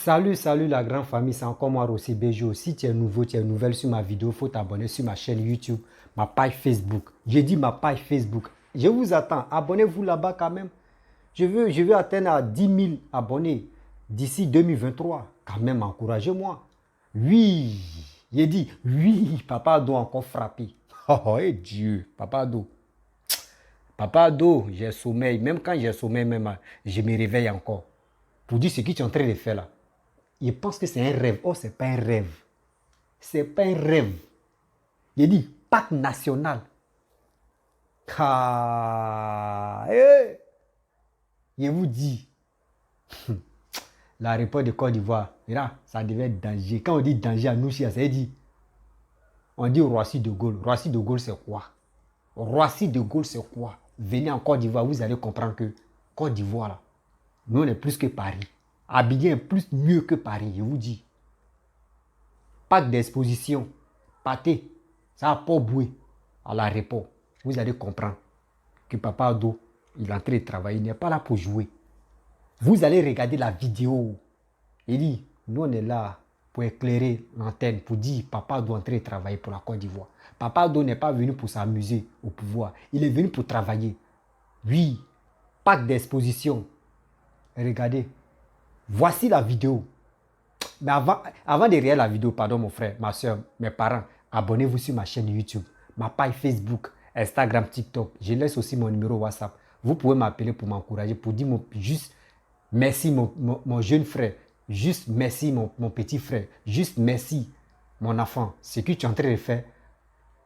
Salut la grande famille, c'est encore moi Rossi Bejo. Si tu es nouveau, tu es nouvelle sur ma vidéo, il faut t'abonner sur ma chaîne YouTube, ma page Facebook. J'ai dit ma page Facebook. Je vous attends, abonnez-vous là-bas quand même. Je veux atteindre à 10 000 abonnés d'ici 2023. Quand même, encouragez-moi. Oui, j'ai dit oui, Papa doit encore frapper. Oh, et Dieu, Papa Ado, j'ai sommeil. Même quand j'ai sommeil, je me réveille encore. Pour dire ce que tu es en train de faire là. Il pense que c'est un rêve. Oh, c'est pas un rêve. C'est pas un rêve. Il dit Pâques national. Ah, je vous dis, l'aéroport de Côte d'Ivoire, là, ça devait être danger. Quand on dit danger à nous, ça veut dire, on dit Roissy de Gaulle. Roissy de Gaulle, c'est quoi? Roissy de Gaulle, c'est quoi? Venez en Côte d'Ivoire, vous allez comprendre que Côte d'Ivoire, là, nous, on est plus que Paris. Abidjan est plus mieux que Paris, je vous dis. Parc d'exposition, pâté, ça n'a pas boué à l'aéroport. Vous allez comprendre que Papa Ado, il est en train de travailler, il n'est pas là pour jouer. Vous allez regarder la vidéo. Il dit, nous on est là pour éclairer l'antenne, pour dire Papa Ado est en train de travailler pour la Côte d'Ivoire. Papa Ado n'est pas venu pour s'amuser au pouvoir, il est venu pour travailler. Oui, parc d'exposition. Regardez. Voici la vidéo. Mais avant de regarder la vidéo, pardon mon frère, ma soeur, mes parents, abonnez-vous sur ma chaîne YouTube, ma page Facebook, Instagram, TikTok. Je laisse aussi mon numéro WhatsApp. Vous pouvez m'appeler pour m'encourager, pour dire juste merci mon jeune frère, juste merci mon petit frère, juste merci mon enfant. Ce que tu es en train de faire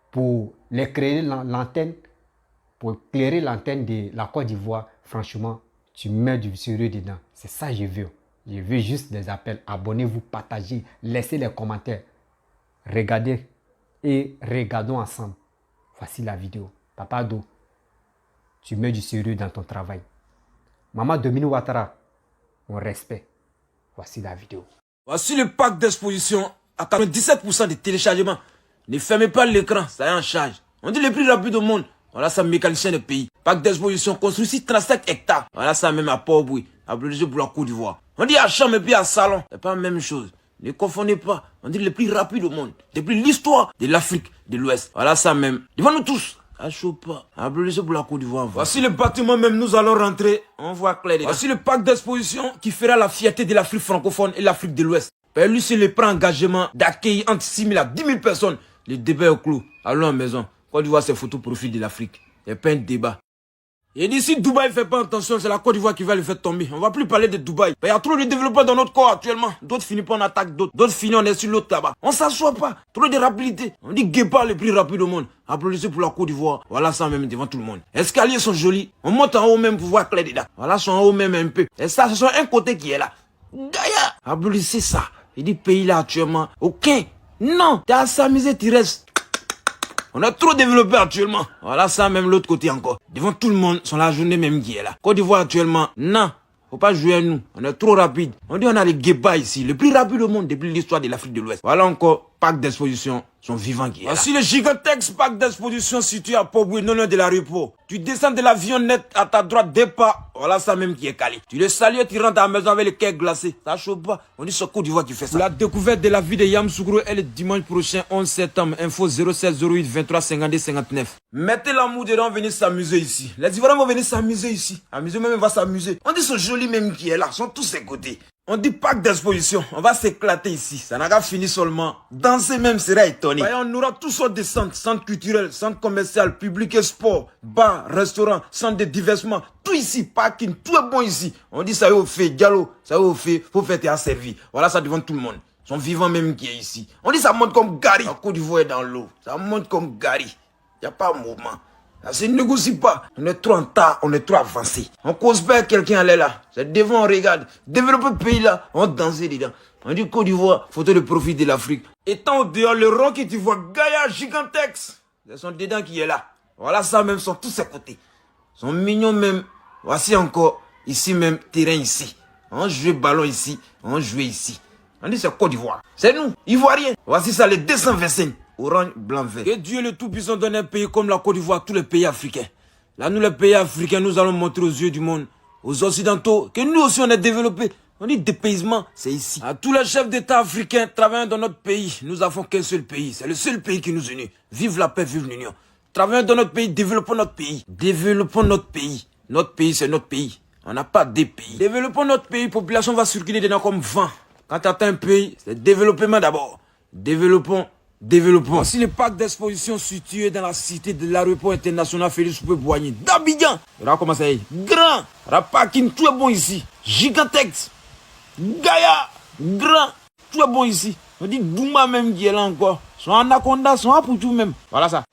pour éclairer l'antenne, de la Côte d'Ivoire, franchement, tu mets du sérieux dedans. C'est ça que je veux. Je veux juste des appels. Abonnez-vous, partagez, laissez les commentaires. Regardez et regardons ensemble. Voici la vidéo. Papa Ado, tu mets du sérieux dans ton travail. Maman Dominique Ouattara, mon respect. Voici la vidéo. Voici le parc d'exposition à 97% de téléchargement. Ne fermez pas l'écran, ça est en charge. On dit le plus rapide au monde. Voilà ça, mécanicien de pays. Parc d'exposition construit sur 35 hectares. Voilà ça même à Port-Bouy, à Bleu pour la Côte d'Ivoire. On dit à Chambre et puis à Salon. C'est pas la même chose. Ne confondez pas. On dit le plus rapide au monde. Depuis l'histoire de l'Afrique de l'Ouest. Voilà ça même. Devant nous tous. À chaud pas. À Bleu pour la Côte d'Ivoire. Voici le bâtiment même. Nous allons rentrer. On voit clair. Voici le parc d'exposition qui fera la fierté de l'Afrique francophone et l'Afrique de l'Ouest. Lui, c'est le prend engagement d'accueillir entre 6 000 à 10 000 personnes. Le débat est au clou. Allons à la maison. Côte d'Ivoire, c'est photo profil de l'Afrique. Il n'y a pas un débat. Et d'ici Dubaï ne fait pas attention, c'est la Côte d'Ivoire qui va le faire tomber. On va plus parler de Dubaï. Il y a trop de développement dans notre corps actuellement. D'autres finissent pas en attaque d'autres. D'autres finissent on est sur l'autre là-bas. On s'assoit pas. Trop de rapidité. On dit Guépard le plus rapide au monde. Applaudissez pour la Côte d'Ivoire. Voilà ça même devant tout le monde. Escaliers sont jolis. On monte en haut même pour voir clair dedans. Voilà, sont en haut même un peu. Et ça, ce sont un côté qui est là. Gaïa. Applaudissez ça. Il dit pays là actuellement. Aucun. Non. T'es à s'amuser, tu restes. On a trop développé actuellement. Voilà ça même l'autre côté encore. Devant tout le monde, sont la journée même qui est là. Côte d'Ivoire actuellement, non. Faut pas jouer à nous. On est trop rapide. On dit on a les guébas ici. Le plus rapide au monde depuis l'histoire de l'Afrique de l'Ouest. Voilà encore, parc d'exposition. Sont vivants qui est là. Voici le Gigantex parc d'exposition situé à Port-Bouy, non loin de l'aéroport. Tu descends de l'avionnette à ta droite, départ. Voilà ça même qui est calé. Tu le salues, tu rentres à la maison avec le cœur glacé. Ça chauffe pas. On dit c'est Côte d'Ivoire qui fait ça. La découverte de la vie de Yamoussoukro est le dimanche prochain, 11 septembre. Info 07 08 23 52 59. Mettez l'amour dedans, venez s'amuser ici. Les Ivoiriens vont venir s'amuser ici. Amuser même va s'amuser. On dit ce joli même qui est là. Ils sont tous ses côtés. On dit parc d'exposition, on va s'éclater ici. Ça n'a pas fini seulement. Danser même sera étonné. On aura toutes sortes de centres culturels, centres commerciaux, publics et sport, bars, restaurants, centres de divertissement. Tout ici, parking, tout est bon ici. On dit ça y est au fait, diallo, ça y est au fait, faut faire tes servir. Voilà ça devant tout le monde. Ils sont vivants même qui est ici. On dit ça monte comme Gary. La Côte d'Ivoire est dans l'eau. Ça monte comme Gary. Il n'y a pas de mouvement. Ça ne négocie pas. On est trop en retard, on est trop avancé. On cause pas quelqu'un aller là. C'est devant, on regarde. Développer le pays là, on danse dedans. On dit Côte d'Ivoire, photo de profit de l'Afrique. Étant au dehors, le rond qui tu vois, Gaïa Gigantex. Ils sont dedans qui est là. Voilà ça même, sont tous à côté. Ils sont mignons même. Voici encore, ici même, terrain ici. On joue ballon ici, on joue ici. On dit c'est Côte d'Ivoire. C'est nous, Ivoiriens. Voici ça, les 225. Orange, blanc, vert. Que Dieu le Tout-Puissant donne un pays comme la Côte d'Ivoire, tous les pays africains. Là, nous, les pays africains, nous allons montrer aux yeux du monde, aux Occidentaux, que nous aussi, on est développés. On dit dépaysement, c'est ici. À tous les chefs d'État africains travaillant dans notre pays, nous n'avons qu'un seul pays. C'est le seul pays qui nous unit. Vive la paix, vive l'union. Travaillons dans notre pays, développons notre pays. Développons notre pays. Notre pays, c'est notre pays. On n'a pas des pays. Développons notre pays, population va circuler dedans comme vent. Quand tu atteins un pays, c'est développement d'abord. Développons. Voici le parc d'exposition situé dans la cité de l'aéroport international Félix Houphouët-Boigny d'Abidjan. Regarde comment ça est. Grand. Rapakin, tout est bon ici. Gigantex. Gaïa. Grand. Tout est bon ici. On dit Douma même qui est là encore. Son anaconda, son apoutou même. Voilà ça.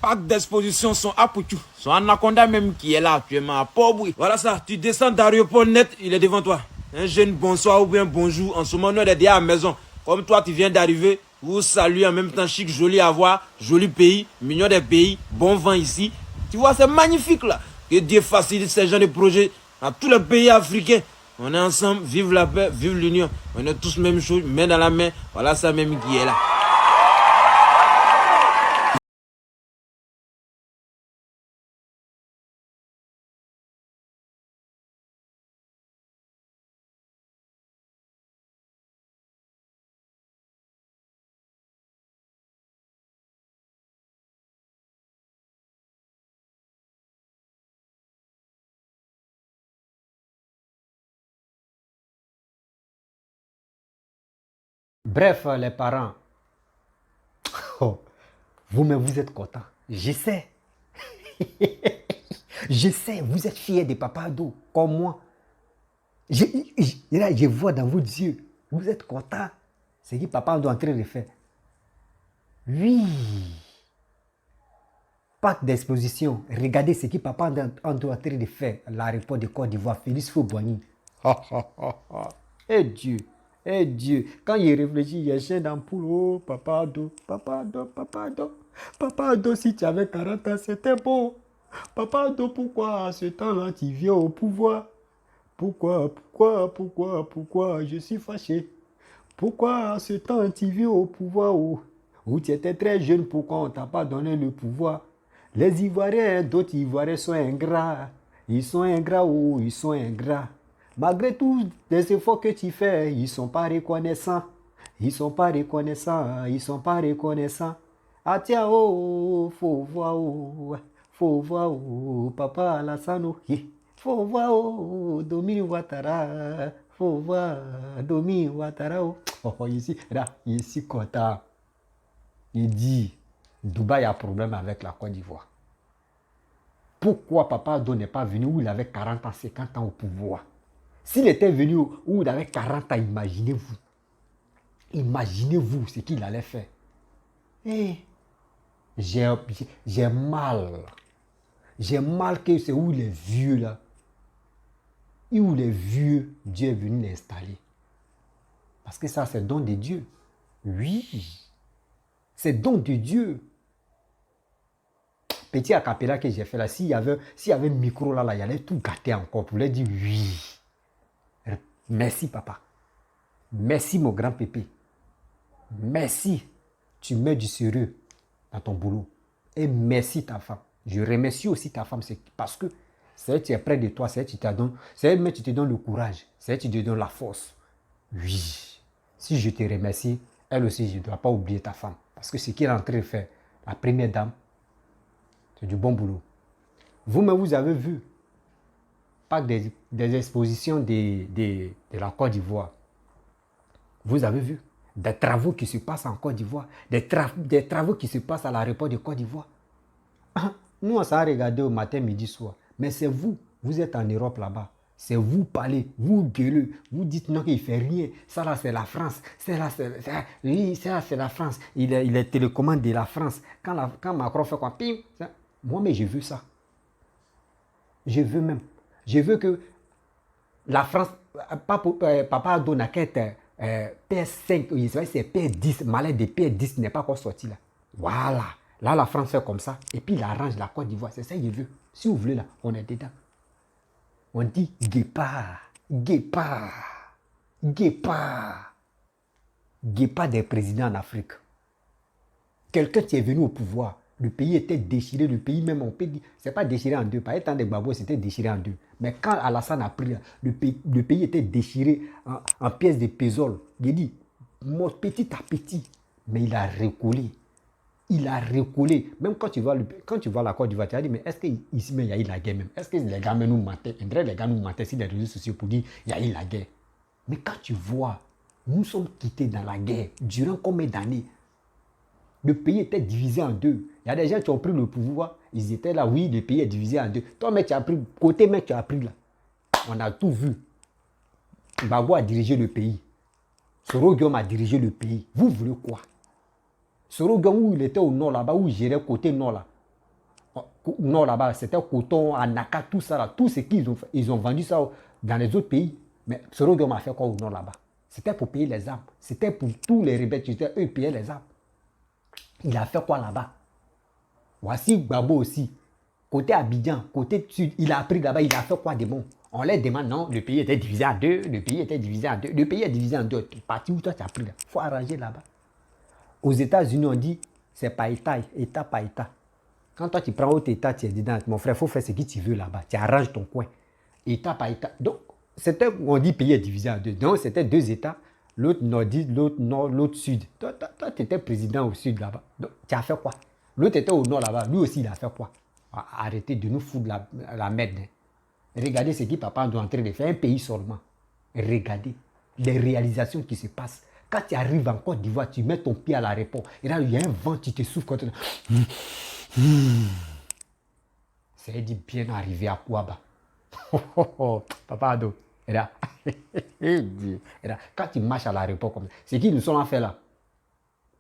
Parc d'exposition, son apoutou. Son anaconda même qui est là actuellement à Port-Bouy. Voilà ça. Tu descends d'aéroport net, il est devant toi. Un jeune bonsoir ou bien bonjour. En ce moment, nous, on est déjà à la maison. Comme toi, tu viens d'arriver. Vous saluez en même temps, chic, joli à voir, joli pays, mignon des pays, bon vent ici. Tu vois, c'est magnifique là. Que Dieu facilite ces gens de projets à tous les pays africains. On est ensemble, vive la paix, vive l'union. On est tous même chose, main dans la main. Voilà ça même qui est là. Bref, les parents, oh, vous-même, vous êtes contents. Je sais. Je sais, vous êtes fiers de Papa Ado, comme moi. Je vois dans vos yeux, vous êtes contents. C'est ce que Papa Ado est en train de faire. Oui. Parc d'exposition. Regardez ce que Papa Ado est en train de faire à l'aéroport de Côte d'Ivoire, Félix Houphouët-Boigny. Eh Dieu. Eh Dieu, quand il réfléchit, il chaîne dans poule. Oh, Papa Ado, Papa Ado, Papa Ado. Papa Ado, si tu avais 40 ans, c'était beau. Papa Ado, pourquoi à ce temps-là, tu viens au pouvoir? Pourquoi, je suis fâché. Pourquoi à ce temps, tu viens au pouvoir où tu étais très jeune, pourquoi on ne t'a pas donné le pouvoir? Les Ivoiriens, d'autres Ivoiriens sont ingrats. Ils sont ingrats, oh, ils sont ingrats. Malgré tous les efforts que tu fais, ils ne sont pas reconnaissants. Ils ne sont pas reconnaissants, ils ne sont pas reconnaissants. Ah tiens, oh, faut voir, oh, Papa Alassane, faut voir, oh, Domi Ouattara, faut voir, Domi Ouattara, oh, ici, content. Il dit, Dubaï a problème avec la Côte d'Ivoire. Pourquoi Papa Ado n'est pas venu où il avait 40 ans, 50 ans au pouvoir? S'il était venu où il avait 40 ans, imaginez-vous. Imaginez-vous ce qu'il allait faire. Hey, j'ai mal. J'ai mal que c'est où les vieux là. Et où les vieux, Dieu est venu l'installer. Parce que ça, c'est don de Dieu. Oui. C'est don de Dieu. Petit acapella que j'ai fait là, s'il y avait un micro là, il allait tout gâter encore pour lui dire oui. Merci papa. Merci mon grand pépé. Merci. Tu mets du sérieux dans ton boulot. Et merci ta femme. Je remercie aussi ta femme parce que c'est elle qui est près de toi, c'est elle qui te donne, c'est elle qui te donne le courage, c'est elle qui te donne la force. Oui. Si je te remercie, elle aussi, je ne dois pas oublier ta femme. Parce que ce qu'elle est en train de faire, la première dame, c'est du bon boulot. Vous-même, vous avez vu pas des expositions de la Côte d'Ivoire. Vous avez vu des travaux qui se passent en Côte d'Ivoire, des travaux qui se passent à l'aéroport de Côte d'Ivoire. Nous, on s'en a regardé au matin, midi, soir. Mais c'est vous êtes en Europe là-bas. C'est vous parlez, vous gueulez, vous dites non, qu'il ne fait rien. Ça là, c'est la France. Oui, ça c'est la France. Il est télécommande de la France. Quand Macron fait quoi, pim, moi, mais je veux ça. Je veux même. Je veux que la France, Papa Ado n'a qu'à être PS5, c'est PS10, malade de PS10 n'est pas encore sorti là. Voilà. Là, la France fait comme ça. Et puis, il arrange la Côte d'Ivoire. C'est ça que je veux. Si vous voulez là, on est dedans. On dit guépard, guépard, guépard. Guépard des présidents en Afrique. Quelqu'un qui est venu au pouvoir. Le pays était déchiré, le pays même, on peut dire, c'est pas déchiré en deux. Par le temps des Gbagbo, c'était déchiré en deux. Mais quand Alassane a pris, le pays était déchiré en pièces de pésol. Il dit, petit à petit, mais il a recollé. Il a recollé. Même quand tu vois la Côte d'Ivoire, tu as dit, mais est-ce qu'ici, il y a eu la guerre même? Est-ce que les gars nous mentaient? Les gars nous mentaient sur les réseaux sociaux pour dire, il y a eu la guerre. Mais quand tu vois, nous sommes quittés dans la guerre durant combien d'années? Le pays était divisé en deux. Il y a des gens qui ont pris le pouvoir. Ils étaient là, oui, le pays est divisé en deux. Toi, mec, tu as pris, côté mec, tu as pris là. On a tout vu. Gbagbo a dirigé le pays. Soro Guillaume a dirigé le pays. Vous voulez quoi? Soro Guillaume, où il était au nord là-bas, où il gérait côté nord là. Nord là-bas, c'était coton, Anaka, tout ça là. Tout ce qu'ils ont fait, ils ont vendu ça dans les autres pays. Mais Soro Guillaume a fait quoi au nord là-bas? C'était pour payer les armes. C'était pour tous les rebelles qui étaient, eux, payer les armes. Il a fait quoi là-bas? Voici Gbagbo aussi. Côté Abidjan, côté sud, il a appris là-bas, il a fait quoi de bon? On les demande, non, le pays était divisé en deux, le pays était divisé en deux. Le pays est divisé en deux. Parti où toi tu as pris là. Il faut arranger là-bas. Aux États-Unis, on dit, c'est pas État, État par État. Quand toi tu prends autre État, tu es dedans, mon frère, il faut faire ce que tu veux là-bas. Tu arranges ton coin. État par État. Donc, c'était, on dit pays est divisé en deux. Donc, c'était deux États. L'autre nordiste, l'autre nord, l'autre sud. Toi, tu étais président au sud là-bas. Donc, tu as fait quoi? L'autre était au nord là-bas. Lui aussi, il a fait quoi? Arrêtez de nous foutre la merde. Regardez ce que papa est en train de faire. Un pays seulement. Regardez les réalisations qui se passent. Quand tu arrives en Côte d'Ivoire, tu mets ton pied à l'aéroport. Et là, il y a un vent qui te souffle contre. C'est dit bien arrivé à Kouaba. Papa Ado. Et là, quand tu marches à l'aéroport comme ça, c'est qui nous sont fait là?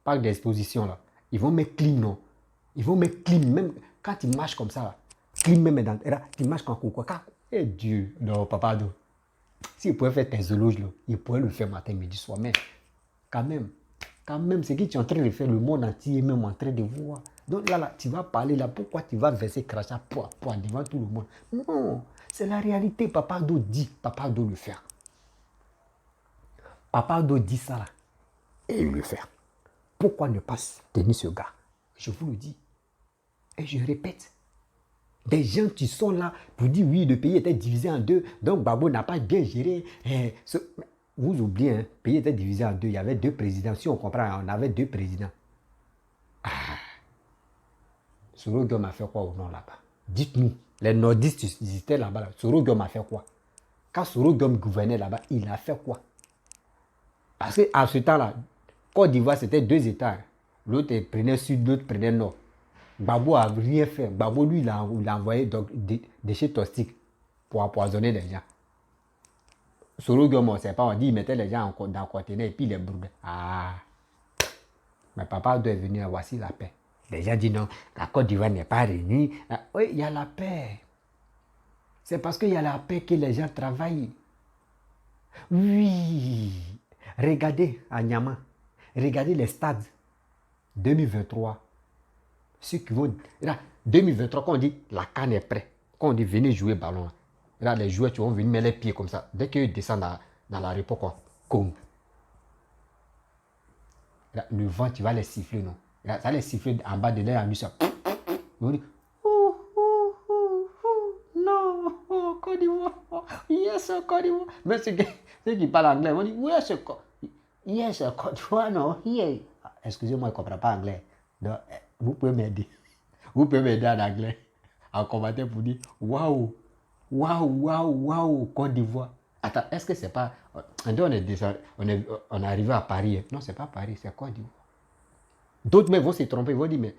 Parc d'exposition là. Ils vont mettre clim, non? Ils vont mettre clim, même quand tu marches comme ça là. Clim même dans. Et là, tu marches comme quoi? Eh Dieu, non, Papa Ado. S'il pouvait faire tes zoologes là, il pourrait le faire matin, midi, soir. Mais quand même, ce que tu es en train de faire, le monde entier est même en train de voir. Donc là, tu vas parler là, pourquoi tu vas verser crachat pour devant tout le monde? Non, c'est la réalité. Papa Ado dit, Papa Ado le faire. Papa Ado dit ça là, et il le fait. Pourquoi ne pas tenir ce gars? Je vous le dis. Et je répète. Des gens qui sont là pour dire oui, le pays était divisé en deux, donc Gbagbo n'a pas bien géré. Vous oubliez, hein, le pays était divisé en deux, il y avait deux présidents. Si on comprend, on avait deux présidents. Soro Guillaume a fait quoi au nord là-bas? Dites-nous, les nordistes, ils étaient là-bas. Là. Soro Guillaume a fait quoi? Quand Soro Guillaume gouvernait là-bas, il a fait quoi? Parce qu'à ce temps-là, Côte d'Ivoire, c'était deux États. L'autre prenait sud, l'autre prenait nord. Gbagbo a rien fait. Gbagbo, lui, il a envoyé des déchets toxiques pour empoisonner les gens. Soro Guillaume, on ne sait pas, on dit, il mettait les gens dans le conteneur et puis il les brûlait. Mais papa doit venir, voici la paix. Les gens disent non, la Côte d'Ivoire n'est pas réunie. Oui, il y a la paix. C'est parce qu'il y a la paix que les gens travaillent. Oui. Regardez à Niamey. Regardez les stades 2023. Ceux qui vont. Là, 2023, quand on dit la canne est prête, quand on dit venez jouer ballon, là, les joueurs qui vont venir mettre les pieds comme ça. Dès qu'ils descendent dans l'aéroport, comme. Là, le vent, tu vas les siffler, non? Là, ça va les siffler en bas de l'air, en ça. Ils vont dire non, Côte d'Ivoire, yes, Côte d'Ivoire. Mais ceux qui parlent anglais, ils vont dire yes, Côte d'Ivoire, non, yeah. Excusez-moi, je ne comprends pas anglais. Donc, vous pouvez m'aider. Vous pouvez m'aider en anglais. En commentaire pour dire waouh, Côte d'Ivoire. Attends, est-ce que c'est pas. On est arrivé à Paris. Non, c'est pas Paris, c'est Côte d'Ivoire. D'autres mecs vont se tromper, ils vont dire mais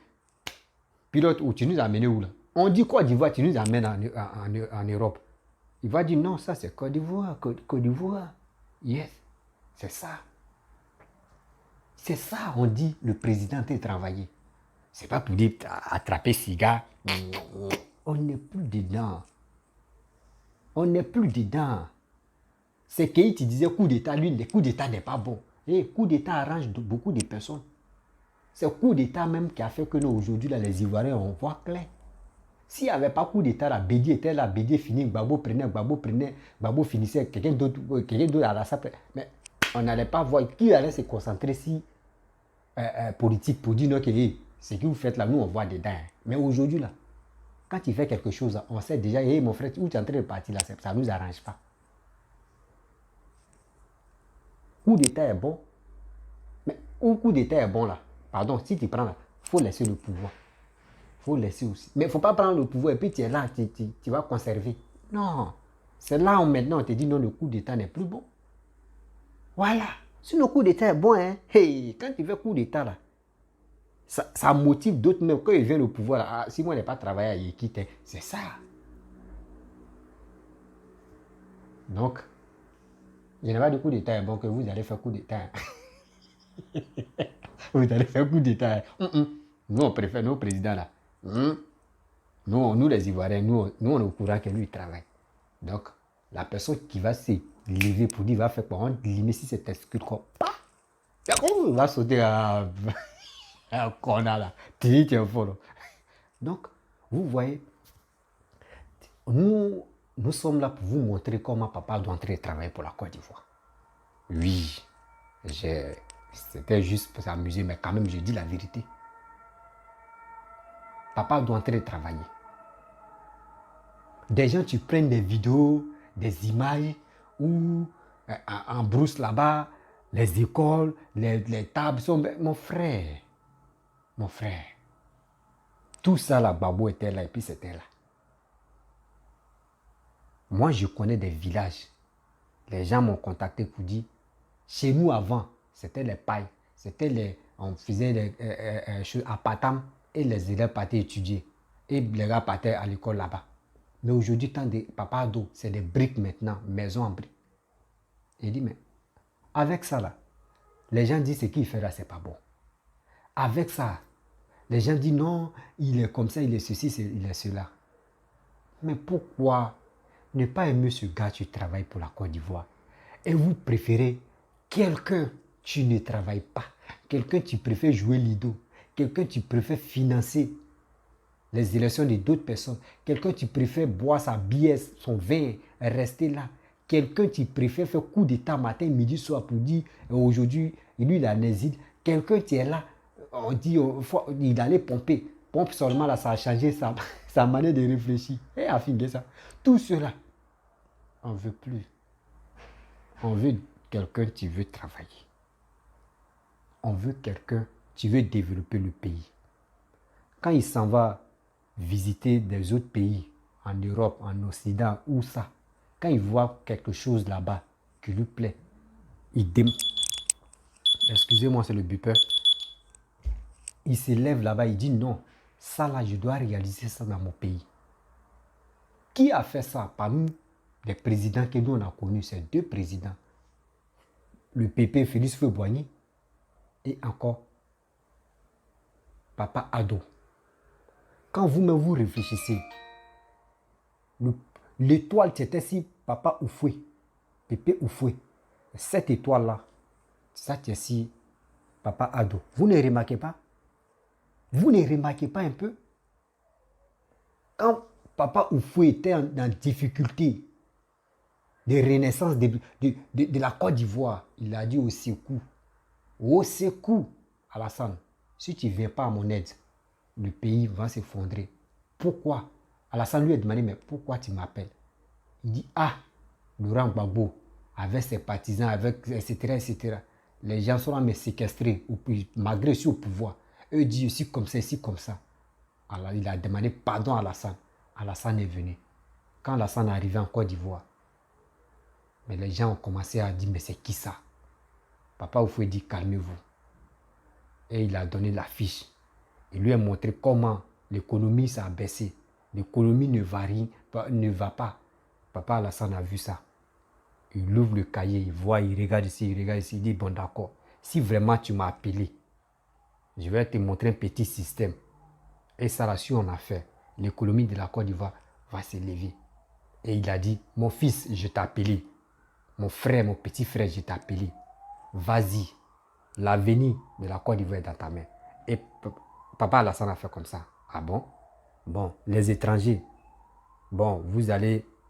pilote, où tu nous as amené où là? On dit Côte d'Ivoire, tu nous amènes en Europe. Il va dire non, ça c'est Côte d'Ivoire, Côte d'Ivoire. Yes, c'est ça. C'est ça, on dit, le président a travaillé. C'est pas pour dire attraper cigare. On n'est plus dedans. On n'est plus dedans. C'est qu'il disait coup d'État, lui, le coup d'État n'est pas bon. Et coup d'État arrange beaucoup de personnes. C'est le coup d'État même qui a fait que nous, aujourd'hui, les Ivoiriens, on voit clair. S'il n'y avait pas coup d'État, la Bédi était là, Bédi finit, Gbagbo finissait, quelqu'un d'autre à la sape. Mais on n'allait pas voir qui allait se concentrer si politique pour dire non, que Ce que vous faites là, nous, on voit dedans. Hein. Mais aujourd'hui, là, quand tu fais quelque chose, on sait déjà, hey, mon frère, où tu es en train de partir là, ça ne nous arrange pas. Coup d'État est bon. Mais où coup d'État est bon là, pardon, si tu prends là, il faut laisser le pouvoir. Il faut laisser aussi. Mais il ne faut pas prendre le pouvoir et puis tu es là, tu vas conserver. Non. C'est là où maintenant on te dit non, le coup d'État n'est plus bon. Voilà. Si le coup d'État est bon, hein, hey, quand tu fais coup d'État là, ça motive d'autres même. Quand ils viennent au pouvoir, là, ah, si moi je n'ai pas travaillé à Yekite, c'est ça. Donc, je n'ai pas de coup d'État est bon que vous allez faire coup d'État. Vous allez faire coup d'État. Nous, on préfère nos présidents là. Nous, les Ivoiriens, nous, on est au courant que lui, il travaille. Donc, la personne qui va se lever pour dire, va faire quoi, on limite si c'est testicule, quoi. Il va sauter à corner là. Tu es fort. Donc, vous voyez, nous sommes là pour vous montrer comment papa doit entrer travailler pour la Côte d'Ivoire. Oui, c'était juste pour s'amuser, mais quand même, je dis la vérité. Papa doit entrer travailler. Des gens, tu prends des vidéos, des images où en brousse là-bas, les écoles, les tables sont... Mon frère, tout ça là, Babou était là et puis c'était là. Moi, je connais des villages. Les gens m'ont contacté pour dire, chez nous avant, c'était les pailles, on faisait des choses à Patam et les élèves partaient étudier. Et les gars partaient à l'école là-bas. Mais aujourd'hui, tant de papa d'eau, c'est des briques maintenant, maison en briques. Il dit, mais avec ça là, les gens disent ce qu'il fait là, c'est pas bon. Avec ça, les gens disent non, il est comme ça, il est ceci, il est cela. Mais pourquoi ne pas aimer ce gars qui travaille pour la Côte d'Ivoire et vous préférez quelqu'un qui ne travaille pas, quelqu'un qui préfère jouer l'ido, quelqu'un qui préfère financer les élections de d'autres personnes, quelqu'un qui préfère boire sa bière, son vin, rester là, quelqu'un qui préfère faire coup d'état matin, midi, soir pour dire aujourd'hui, lui il a un asile, quelqu'un qui est là, on dit il allait pomper, pompe seulement là, ça a changé sa manière de réfléchir, et affiner ça. Tout cela, on ne veut plus. On veut quelqu'un qui veut travailler. On veut quelqu'un qui veut développer le pays. Quand il s'en va visiter des autres pays, en Europe, en Occident, où ça, quand il voit quelque chose là-bas qui lui plaît, il excusez-moi, c'est le beeper. Il se lève là-bas, il dit non, ça là, je dois réaliser ça dans mon pays. Qui a fait ça parmi les présidents que nous on a connus? C'est deux présidents. Le PP Félix Houphouët-Boigny et encore Papa Ado. Quand vous-même vous réfléchissez, l'étoile c'était si Papa Oufoué, Pépé Oufoué, cette étoile-là, ça c'est si Papa Ado. Vous ne remarquez pas? Vous ne remarquez pas un peu? Quand Papa Oufoué était en difficulté de renaissance de la Côte d'Ivoire, il a dit au secours, Alassane, si tu ne viens pas à mon aide, le pays va s'effondrer. Pourquoi? Alassane lui a demandé, mais pourquoi tu m'appelles? Il dit, ah, Laurent Gbagbo, avec ses partisans, etc., etc. Les gens sont là me séquestrer, malgré je suis au pouvoir. Eux disent ici comme ça, ici comme ça. Alors, il a demandé pardon à Alassane. Alassane est venu. Quand Alassane est arrivé en Côte d'Ivoire, mais les gens ont commencé à dire, mais c'est qui ça? Papa Oufoué dit, calmez-vous. Et il a donné la fiche. Il lui a montré comment l'économie s'est baissé. L'économie ne va pas. Papa Alassane a vu ça. Il ouvre le cahier, il voit, il regarde ici, il dit, bon d'accord, si vraiment tu m'as appelé, je vais te montrer un petit système. Et ça là, si on a fait, l'économie de la Côte d'Ivoire va s'élever. Et il a dit, mon fils, je t'ai appelé. Mon frère, mon petit frère, je t'ai appelé. Vas-y, l'avenir de la Côte d'Ivoire est dans ta main. Et Papa Alassane a fait comme ça. Ah bon? Bon, les étrangers, bon,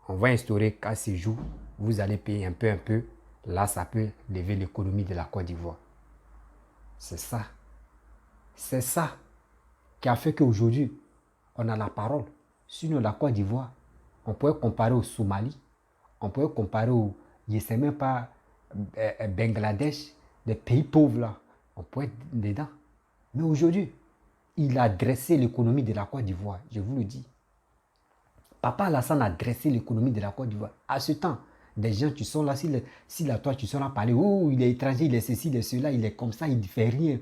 on va instaurer qu'à ce jour, vous allez payer un peu. Là, ça peut lever l'économie de la Côte d'Ivoire. C'est ça. C'est ça. qui a fait qu'aujourd'hui, on a la parole. Sinon, la Côte d'Ivoire, on pourrait comparer au Somalie, on pourrait comparer au, je ne sais même pas, Bangladesh, des pays pauvres là, on pourrait être dedans. Mais aujourd'hui, il a dressé l'économie de la Côte d'Ivoire, je vous le dis. Papa Alassane a dressé l'économie de la Côte d'Ivoire. À ce temps, des gens qui sont là, si la toi, tu sont là parler, oh, il est étranger, il est ceci, il est cela, il est comme ça, il ne fait rien.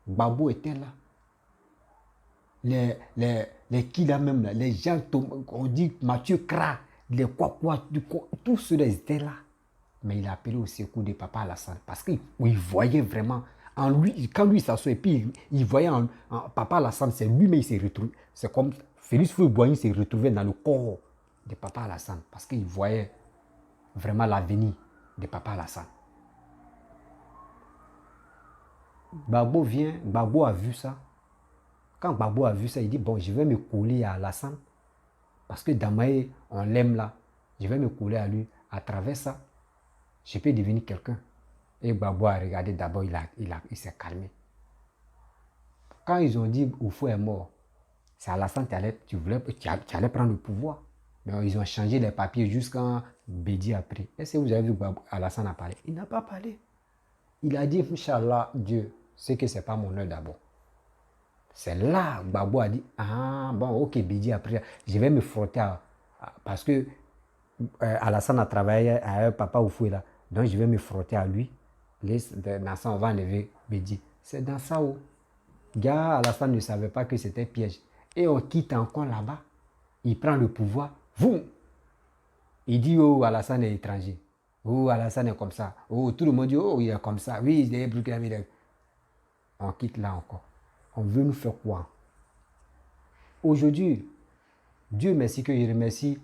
Gbagbo était là. Les qui là même, là, les gens, on dit Mathieu Kra, les quoi, tous ceux-là étaient là. Mais il a appelé au secours de Papa Alassane parce qu'il voyait vraiment en lui, quand lui s'assoit et puis il voyait en Papa Alassane, c'est lui-même, il s'est retrouvé. C'est comme Félix Houphouët-Boigny s'est retrouvé dans le corps de Papa Alassane parce qu'il voyait vraiment l'avenir de Papa Alassane. Gbagbo vient, Gbagbo a vu ça. Quand Gbagbo a vu ça, il dit, bon, je vais me coller à Alassane parce que Damae, on l'aime là. Je vais me coller à lui. À travers ça, je peux devenir quelqu'un. Et Gbagbo a regardé d'abord, il s'est calmé. Quand ils ont dit Oufou est mort, c'est Alassane, tu allais prendre le pouvoir. Mais ils ont changé les papiers jusqu'à Bédi a pris. Est-ce que vous avez vu Alassane a parlé? Il n'a pas parlé. Il a dit, Inch'Allah, Dieu, c'est que ce n'est pas mon heure d'abord. C'est là, Gbagbo a dit, ah bon, ok, Bédi a pris. Je vais me frotter parce que Alassane a travaillé à Papa Oufoué là. Donc je vais me frotter à lui. Dans ça, on va enlever Bédi. C'est dans ça où gars, Alassane ne savait pas que c'était piège. Et on quitte encore là-bas. Il prend le pouvoir. Vous. Il dit, oh, Alassane est étranger. Oh, Alassane est comme ça. Oh, tout le monde dit, oh, il est comme ça. Oui, il est burkinabé. On quitte là encore. On veut nous faire quoi? Aujourd'hui, Dieu merci que je remercie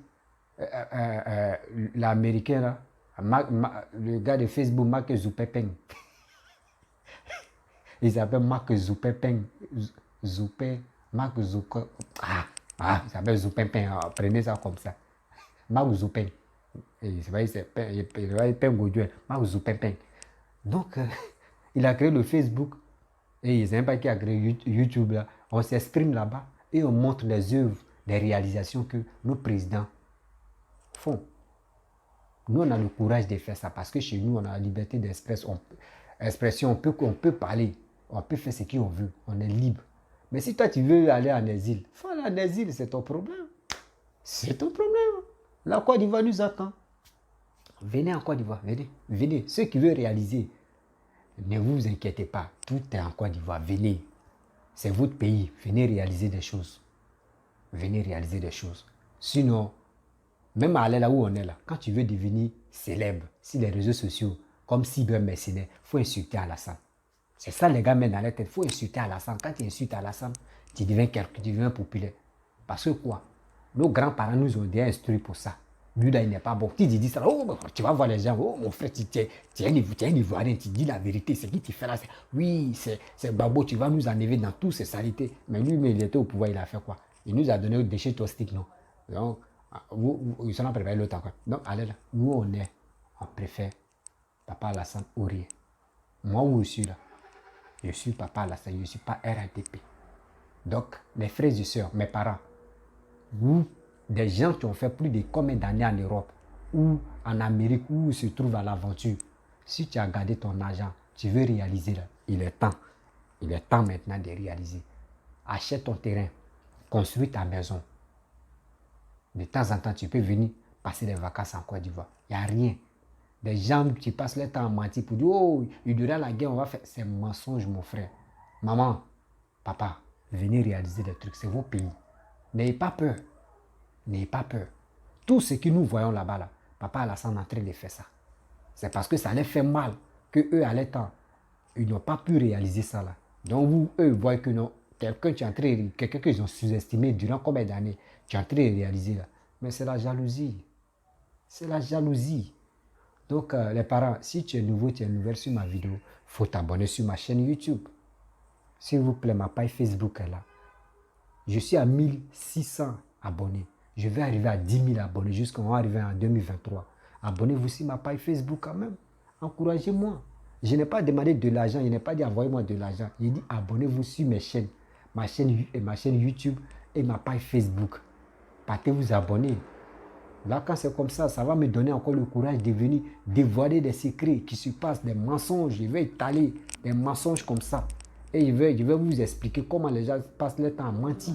l'Américain là, le gars de Facebook, Mark Zuckerberg. Il s'appelle Mark Zuckerberg. Mark Zuckerberg. Il s'appelle Zuckerberg. Prenez ça comme ça. Mark Zuckerberg. Mark Zuckerberg. Donc, il a créé le Facebook. Et ils n'aiment pas qui a créé YouTube là. On s'exprime là-bas et on montre les œuvres, les réalisations que nos présidents font. Nous, on a le courage de faire ça parce que chez nous, on a la liberté d'expression. On peut parler, on peut faire ce qu'on veut, on est libre. Mais si toi, tu veux aller en exil, faut aller en exil, c'est ton problème. C'est ton problème. La Côte d'Ivoire nous attend. Venez en Côte d'Ivoire, venez, venez. Ceux qui veulent réaliser, ne vous inquiétez pas, tout est en Côte d'Ivoire, venez. C'est votre pays, venez réaliser des choses. Venez réaliser des choses. Sinon, même à aller là où on est là, quand tu veux devenir célèbre, sur les réseaux sociaux, comme cybermercenaire, il faut insulter Alassane. C'est ça les gars mettent dans la tête, il faut insulter Alassane. Quand tu insultes Alassane, tu deviens populaire. Parce que quoi? Nos grands-parents nous ont déjà instruits pour ça. Lui là, il n'est pas bon. Tu dis ça, oh, tu vas voir les gens, oh mon frère, tu es un Ivoirien, tu dis la vérité, c'est qui tu fais là? Oui, c'est Gbagbo, tu vas nous enlever dans toutes ces saletés. Mais lui, mais il était au pouvoir, il a fait quoi? Il nous a donné un déchet toxique, non? Donc, ils sont préparés l'autre encore. Donc, allez là, nous on préfère Papa Alassane ou rien. Moi où je suis là, je suis Papa Alassane, je ne suis pas RATP. Donc, les frères et sœurs, mes parents, vous, des gens qui ont fait plus de combien d'années en Europe ou en Amérique où se trouvent à l'aventure, si tu as gardé ton argent, tu veux réaliser là, il est temps maintenant de réaliser. Achète ton terrain, construis ta maison. De temps en temps, tu peux venir passer des vacances en Côte d'Ivoire. Il n'y a rien. Des gens qui passent leur temps à mentir pour dire, oh, il y aura la guerre, on va faire. C'est un mensonge, mon frère. Maman, papa, venez réaliser des trucs, c'est vos pays. N'ayez pas peur. N'ayez pas peur. Tout ce que nous voyons là-bas, là, Papa Alassane est en train de faire ça. C'est parce que ça les fait mal que eux, à leur temps, ils n'ont pas pu réaliser ça là. Donc vous, eux, voient que non, quelqu'un qu'ils ont sous-estimé durant combien d'années, tu es en train de réaliser là. Mais c'est la jalousie. C'est la jalousie. Donc les parents, si tu es nouveau, tu es nouvelle sur ma vidéo, il faut t'abonner sur ma chaîne YouTube. S'il vous plaît, ma page Facebook est là. Je suis à 1600 abonnés. Je vais arriver à 10 000 abonnés jusqu'à arriver en 2023. Abonnez-vous sur ma page Facebook quand même. Encouragez-moi. Je n'ai pas demandé de l'argent. Je n'ai pas dit envoyez-moi de l'argent. J'ai dit abonnez-vous sur mes chaînes. ma chaîne YouTube et ma page Facebook. Partez vous abonner. Là, quand c'est comme ça va me donner encore le courage de venir dévoiler des secrets qui se passent, des mensonges. Je vais étaler des mensonges comme ça. Et je vais vous expliquer comment les gens passent leur temps à mentir.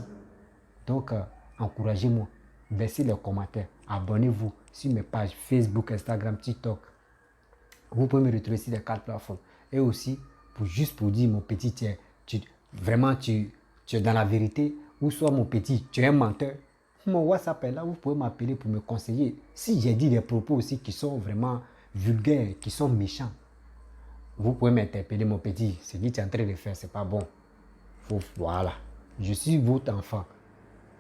Donc, encouragez-moi. Laissez les commentaires. Abonnez-vous sur mes pages Facebook, Instagram, TikTok. Vous pouvez me retrouver sur les 4 plateformes. Et aussi, juste pour dire, mon petit, vraiment, tu es dans la vérité. Ou soit, mon petit, tu es un menteur. Mon WhatsApp est là, vous pouvez m'appeler pour me conseiller. Si j'ai dit des propos aussi qui sont vraiment vulgaires, qui sont méchants, vous pouvez m'interpeller, mon petit. Ce que tu es en train de faire, c'est pas bon. Voilà. Je suis votre enfant.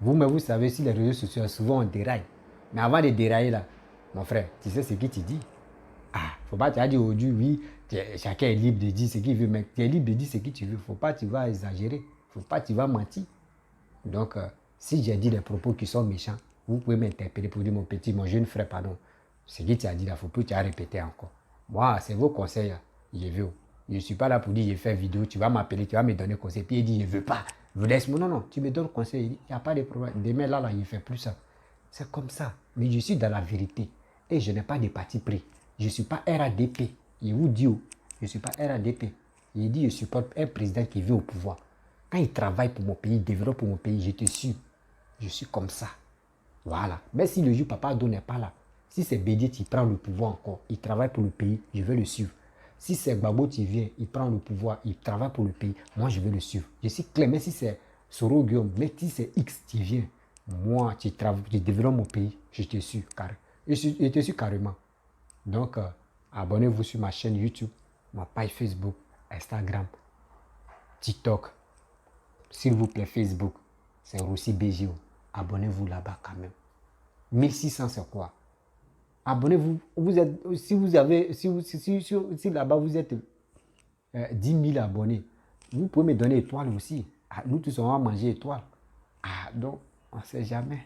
Vous-même, vous savez, sur les réseaux sociaux, souvent on déraille. Mais avant de dérailler là, mon frère, tu sais ce que tu dis? Faut pas te dire aujourd'hui, oui, chacun est libre de dire ce qu'il veut, mais tu es libre de dire ce que tu veux. Faut pas tu vas exagérer. Faut pas tu vas mentir. Donc, si j'ai dit des propos qui sont méchants, vous pouvez m'interpeller pour dire mon petit, mon jeune frère, pardon. Ce que tu as dit là, faut plus tu as répété encore. Moi, c'est vos conseils, là. Je veux. Je ne suis pas là pour dire, je fais vidéo, tu vas m'appeler, tu vas me donner conseil. Puis il dit, je ne veux pas. Laisse-moi. Non, tu me donnes conseil. Il n'y a pas de problème. Demain, là, il ne fait plus ça. C'est comme ça. Mais je suis dans la vérité. Et je n'ai pas de parti pris. Je ne suis pas RADP. Je vous dis, je ne suis pas RADP. Il dit, je supporte un président qui vit au pouvoir. Quand il travaille pour mon pays, il développe pour mon pays, je te suis. Je suis comme ça. Voilà. Mais si le jour Papa Do n'est pas là, si c'est Bédié qui prend le pouvoir encore, il travaille pour le pays, je vais le suivre. Si c'est Gbagbo qui vient, il prend le pouvoir, il travaille pour le pays, moi je vais le suivre. Je suis clair, mais si c'est Soro Guillaume, mais si c'est X qui vient, moi tu développes mon pays, je te suis carrément. Donc, abonnez-vous sur ma chaîne YouTube, ma page Facebook, Instagram, TikTok. S'il vous plaît, Facebook, c'est Rossi BGO. Abonnez-vous là-bas quand même. 1600, c'est quoi? Abonnez-vous. Si là-bas vous êtes 10 000 abonnés, vous pouvez me donner étoile aussi. Nous tous, on va manger étoile. Donc, on ne sait jamais.